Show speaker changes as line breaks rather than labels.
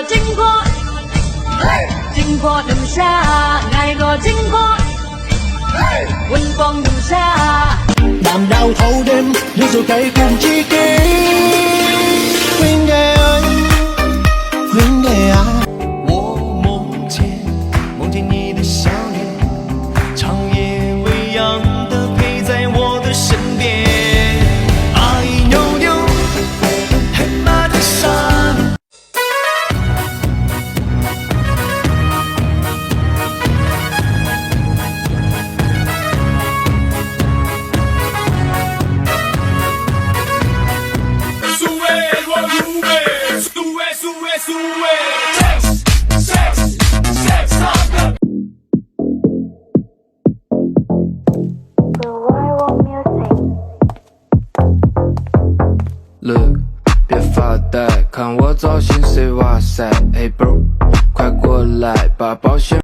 我经过，经过路上，爱我经过，温光如沙。
đàm đào thâu đêm đưa dù cây cùng chi kỷ huynh đệ ơi huynh đệ啊
我梦见你的笑脸，长夜未央的陪在我的身边，爱扭扭很马的山。
Look， 别发呆，看我造型，谁哇塞？Hey bro，快过来，把保险。